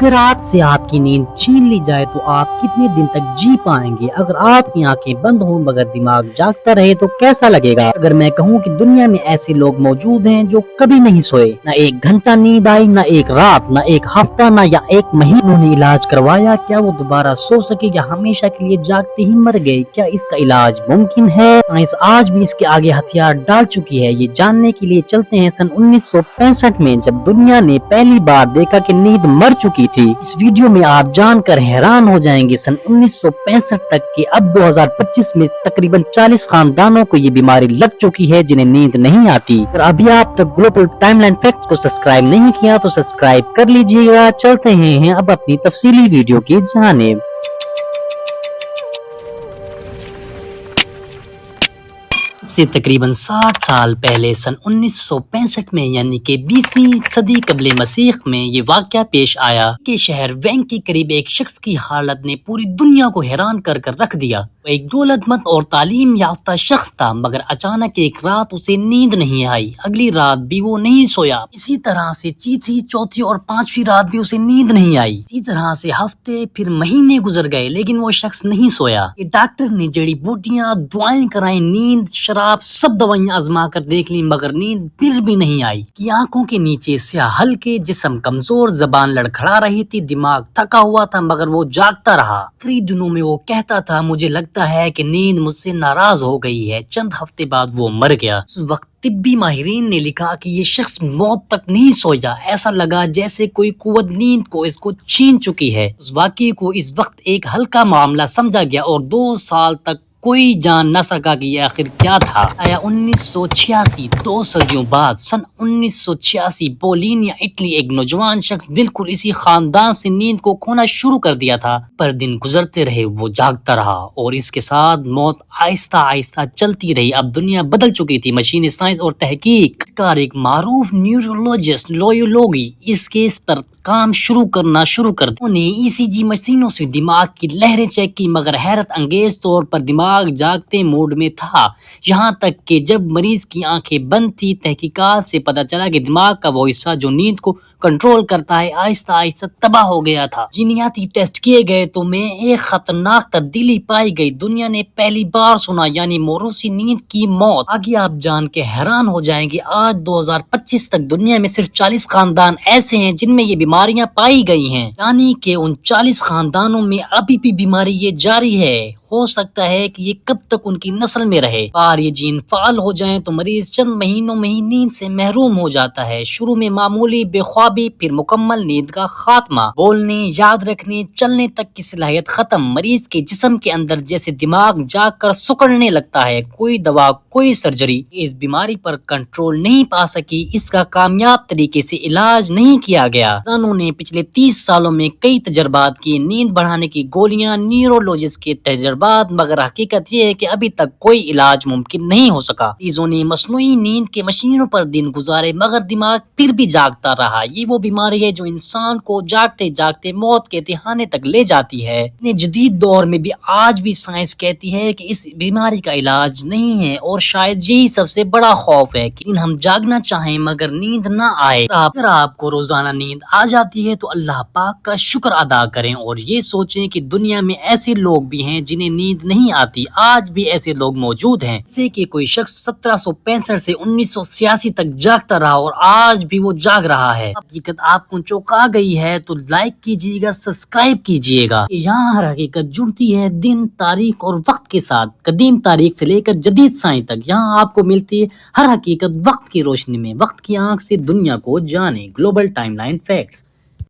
اگر رات سے آپ کی نیند چھین لی جائے تو آپ کتنے دن تک جی پائیں گے؟ اگر آپ کی آنکھیں بند ہوں مگر دماغ جاگتا رہے تو کیسا لگے گا؟ اگر میں کہوں کہ دنیا میں ایسے لوگ موجود ہیں جو کبھی نہیں سوئے، نہ ایک گھنٹہ نیند آئی، نہ ایک رات، نہ ایک ہفتہ، نہ یا ایک مہینہ نے علاج کروایا، کیا وہ دوبارہ سو سکے یا ہمیشہ کے لیے جاگتے ہی مر گئے؟ کیا اس کا علاج ممکن ہے؟ سائنس آج بھی اس کے آگے ہتھیار ڈال چکی ہے۔ یہ جاننے کے لیے چلتے ہیں سن 1965 میں، جب دنیا نے پہلی بار دیکھا کہ نیند مر چکی تھی۔ اس ویڈیو میں آپ جان کر حیران ہو جائیں گے سن 1965 تک کہ اب 2025 میں تقریباً 40 خاندانوں کو یہ بیماری لگ چکی ہے جنہیں نیند نہیں آتی۔ اگر ابھی آپ تک گلوبل ٹائم لائن فیکٹس کو سبسکرائب نہیں کیا تو سبسکرائب کر لیجئے گا۔ چلتے ہیں اب اپنی تفصیلی ویڈیو کی جانب۔ سے تقریباً 60 سال پہلے سن 1965 میں یعنی کہ 20ویں صدی قبل مسیح میں یہ واقعہ پیش آیا کہ شہر وینگ کے قریب ایک شخص کی حالت نے پوری دنیا کو حیران کر رکھ دیا۔ وہ ایک دولت مند اور تعلیم یافتہ شخص تھا، مگر اچانک ایک رات اسے نیند نہیں آئی۔ اگلی رات بھی وہ نہیں سویا۔ اسی طرح سے تیسری، چوتھی اور پانچویں رات بھی اسے نیند نہیں آئی۔ اسی طرح سے ہفتے پھر مہینے گزر گئے لیکن وہ شخص نہیں سویا۔ یہ ڈاکٹر نے جڑی بوٹیاں، دعائیں کرائیں، نیند، شراب، سب دوائیاں آزما کر دیکھ لی مگر نیند پھر بھی نہیں آئی۔ کی آنکھوں کے نیچے سیاہ ہلکے، جسم کمزور، زبان لڑکھڑا رہی تھی، دماغ تھکا ہوا تھا مگر وہ جاگتا رہا۔ آخری دنوں میں وہ کہتا تھا، مجھے لگتا ہے کہ نیند مجھ سے ناراض ہو گئی ہے۔ چند ہفتے بعد وہ مر گیا۔ اس وقت طبی ماہرین نے لکھا کہ یہ شخص موت تک نہیں سویا۔ ایسا لگا جیسے کوئی قوت نیند کو اس کو چھین چکی ہے۔ اس واقعے کو اس وقت ایک ہلکا معاملہ سمجھا گیا اور 2 سال تک کوئی جان نہ سکا کہ یہ آخر کیا تھا۔ آیا 1986، 2 صدیوں بعد سن 1986 بولینیا، اٹلی، ایک نوجوان شخص بالکل اسی خاندان سے نیند کو کھونا شروع کر دیا تھا۔ پر دن گزرتے رہے، وہ جاگتا رہا اور اس کے ساتھ موت آہستہ آہستہ چلتی رہی۔ اب دنیا بدل چکی تھی۔ مشینی سائنس اور تحقیق کار ایک معروف نیورولوجسٹ لویولوگی اس کیس پر کام شروع کر انہوں نے ECG مشینوں سے دماغ کی لہریں چیک کی مگر حیرت انگیز طور پر دماغ جاگتے موڈ میں تھا۔ یہاں تک کہ جب مریض کی آنکھیں بند تھی، تحقیقات سے پتہ چلا کہ دماغ کا وہ حصہ جو نیند کو کنٹرول کرتا ہے آہستہ آہستہ تباہ ہو گیا تھا۔ جینیاتی ٹیسٹ کیے گئے تو میں ایک خطرناک تبدیلی پائی گئی۔ دنیا نے پہلی بار سنا یعنی موروثی نیند کی موت۔ آگے آپ جان کے حیران ہو جائیں گے، آج 2025 تک دنیا میں صرف 40 خاندان ایسے ہیں جن میں یہ بیماریاں پائی گئی ہیں، یعنی کہ ان 40 خاندانوں میں ابھی بھی بیماری یہ جاری ہے۔ ہو سکتا ہے کہ یہ کب تک ان کی نسل میں رہے۔ اور یہ جین فعال ہو جائیں تو مریض چند مہینوں میں ہی نیند سے محروم ہو جاتا ہے۔ شروع میں معمولی بے خوابی، پھر مکمل نیند کا خاتمہ، بولنے، یاد رکھنے، چلنے تک کی صلاحیت ختم۔ مریض کے جسم کے اندر جیسے دماغ جاگ کر سکڑنے لگتا ہے۔ کوئی دوا، کوئی سرجری اس بیماری پر کنٹرول نہیں پا سکی۔ اس کا کامیاب طریقے سے علاج نہیں کیا گیا۔ انہوں نے پچھلے 30 سالوں میں کئی تجربات کیے، نیند بڑھانے کی گولیاں، نیورولوجسٹ کے تجربات، مگر حقیقت یہ ہے کہ ابھی تک کوئی علاج ممکن نہیں ہو سکا۔ مریضوں نے مصنوعی نیند کے مشینوں پر دن گزارے مگر دماغ پھر بھی جاگتا رہا۔ یہ وہ بیماری ہے جو انسان کو جاگتے جاگتے موت کے تہانے تک لے جاتی ہے۔ جدید دور میں بھی آج بھی سائنس کہتی ہے کہ اس بیماری کا علاج نہیں ہے اور شاید یہی سب سے بڑا خوف ہے کہ ہم جاگنا چاہیں مگر نیند نہ آئے۔ اگر آپ کو روزانہ نیند آ جاتی ہے تو اللہ پاک کا شکر ادا کریں اور یہ سوچیں کہ دنیا میں ایسے لوگ بھی ہیں جنہیں نیند نہیں آتی۔ آج بھی ایسے لوگ موجود ہیں، جیسے کہ کوئی شخص 1765 سے 1986 تک جاگتا رہا اور آج بھی وہ جاگ رہا ہے۔ حقیقت آپ کو چونکا گئی ہے تو لائک کیجیے گا، سبسکرائب کیجیے گا۔ یہاں ہر حقیقت جڑتی ہے دن، تاریخ اور وقت کے ساتھ، قدیم تاریخ سے لے کر جدید سائنس تک۔ یہاں آپ کو ملتی ہے ہر حقیقت وقت کی روشنی میں۔ وقت کی آنکھ سے دنیا کو جانے، گلوبل ٹائم لائن فیکٹس۔